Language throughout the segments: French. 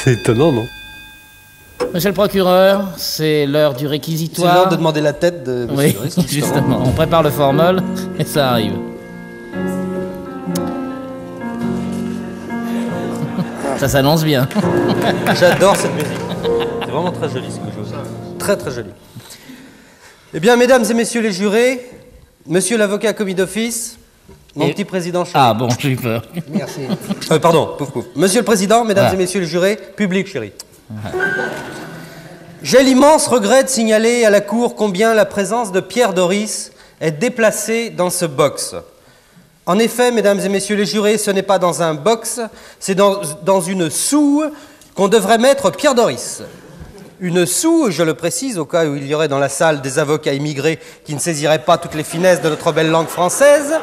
C'est étonnant, non? Monsieur le procureur, c'est l'heure du réquisitoire. C'est l'heure de demander la tête de monsieur Doris, Oui, justement. On prépare le formol et ça arrive. Ça s'annonce bien. J'adore cette musique. C'est vraiment très joli ce que je joue. Très très joli. Eh bien, mesdames et messieurs les jurés, monsieur l'avocat commis d'office, mon petit président chéri. Ah bon, j'ai eu peur. Merci. Pardon, pouf pouf. Monsieur le président, mesdames et messieurs les jurés, public chéri. J'ai l'immense regret de signaler à la Cour combien la présence de Pierre Doris est déplacée dans ce box. En effet, mesdames et messieurs les jurés, ce n'est pas dans un box, c'est dans une soue qu'on devrait mettre Pierre Doris. Une soue, je le précise, au cas où il y aurait dans la salle des avocats immigrés qui ne saisiraient pas toutes les finesses de notre belle langue française.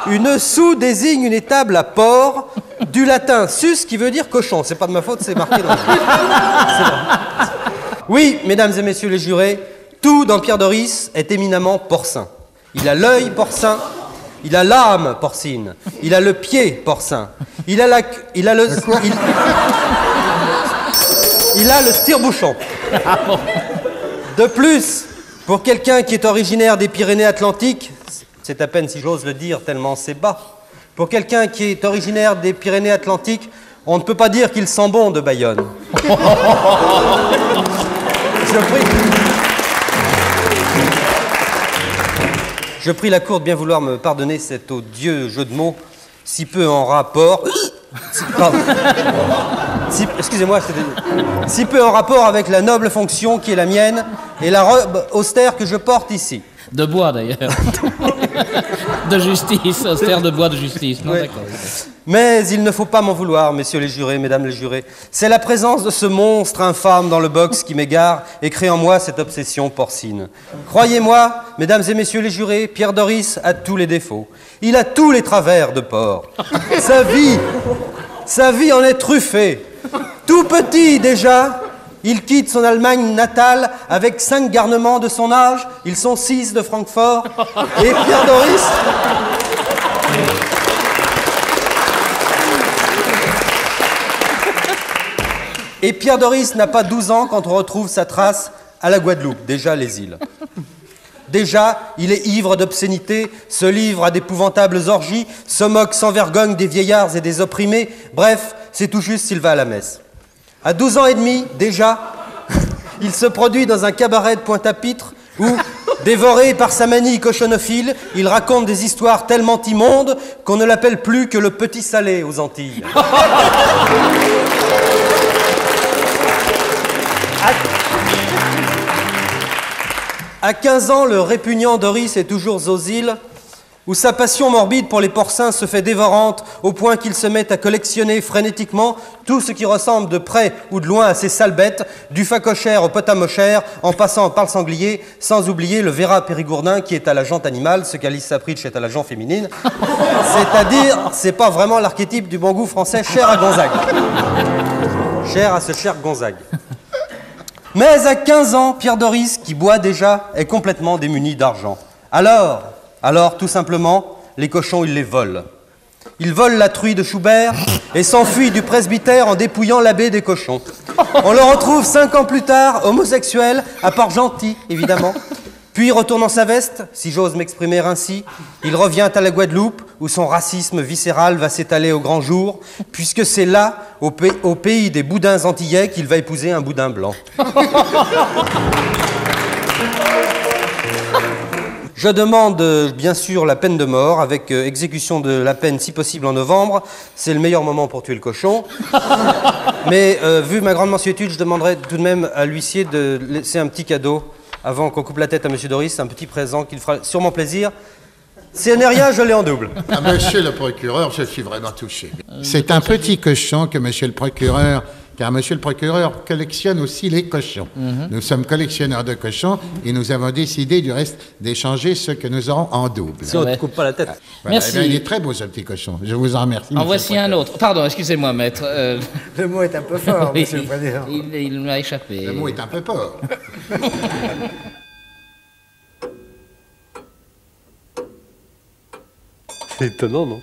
Une soue désigne une étable à porc, du latin sus qui veut dire cochon. C'est pas de ma faute, c'est marqué dans le... C'est vrai. Oui, mesdames et messieurs les jurés, tout dans Pierre Doris est éminemment porcin. Il a l'œil porcin, il a l'âme porcine, il a le pied porcin, il a le tire-bouchon. De plus, pour quelqu'un qui est originaire des Pyrénées-Atlantiques, c'est à peine si j'ose le dire tellement c'est bas, pour quelqu'un qui est originaire des Pyrénées-Atlantiques, on ne peut pas dire qu'il sent bon de Bayonne. Je prie la Cour de bien vouloir me pardonner cet odieux jeu de mots, si peu en rapport... Excusez-moi, si peu en rapport avec la noble fonction qui est la mienne et la robe austère que je porte ici. De bois, d'ailleurs. De justice, austère de bois de justice. Non, oui. D'accord. Mais il ne faut pas m'en vouloir, messieurs les jurés, mesdames les jurés. C'est la présence de ce monstre infâme dans le box qui m'égare et crée en moi cette obsession porcine. Croyez-moi, mesdames et messieurs les jurés, Pierre Doris a tous les défauts. Il a tous les travers de porc. Sa vie en est truffée. Tout petit déjà, il quitte son Allemagne natale avec 5 garnements de son âge. Ils sont 6 de Francfort. Et Pierre Doris... Et Pierre Doris n'a pas 12 ans quand on retrouve sa trace à la Guadeloupe, déjà les îles. Déjà, il est ivre d'obscénité, se livre à d'épouvantables orgies, se moque sans vergogne des vieillards et des opprimés. Bref, c'est tout juste s'il va à la messe. À 12 ans et demi, déjà, il se produit dans un cabaret de Pointe-à-Pitre où, dévoré par sa manie cochonophile, il raconte des histoires tellement immondes qu'on ne l'appelle plus que le petit salé aux Antilles. À 15 ans, le répugnant Doris est toujours aux îles, où sa passion morbide pour les porcins se fait dévorante au point qu'il se met à collectionner frénétiquement tout ce qui ressemble de près ou de loin à ces sales bêtes, du phacochère au potamochère, en passant par le sanglier, sans oublier le Vera périgourdin qui est à la jante animale, ce qu'Alice Sapritch est à la jante féminine. C'est-à-dire, c'est pas vraiment l'archétype du bon goût français cher à Gonzague. Cher à ce cher Gonzague. Mais à 15 ans, Pierre Doris, qui boit déjà, est complètement démuni d'argent. Alors, tout simplement, les cochons, il les vole. Il vole la truie de Schubert et s'enfuit du presbytère en dépouillant l'abbé des cochons. On le retrouve 5 ans plus tard, homosexuel, à Port-Gentil, évidemment. Puis, retournant sa veste, si j'ose m'exprimer ainsi, il revient à la Guadeloupe, où son racisme viscéral va s'étaler au grand jour, puisque c'est là, au pays des boudins antillais, qu'il va épouser un boudin blanc. Je demande bien sûr la peine de mort, avec exécution de la peine si possible en novembre. C'est le meilleur moment pour tuer le cochon. Mais vu ma grande mansuétude, je demanderai tout de même à l'huissier de laisser un petit cadeau avant qu'on coupe la tête à M. Doris, un petit présent qui lui fera sûrement plaisir. Si elle n'est rien, je l'ai en double. Ah, monsieur le procureur, je suis vraiment touché. C'est un petit cochon que monsieur le procureur... Car monsieur le procureur collectionne aussi les cochons. Nous sommes collectionneurs de cochons et nous avons décidé du reste d'échanger ce que nous aurons en double. Si on ne coupe pas la tête. Voilà. Merci. Eh bien, il est très beau ce petit cochon. Je vous en remercie. En voici un autre. Pardon, excusez-moi, maître. Le mot est un peu fort, Oui, monsieur le président. il m'a échappé. Le mot est un peu fort. C'est étonnant, non?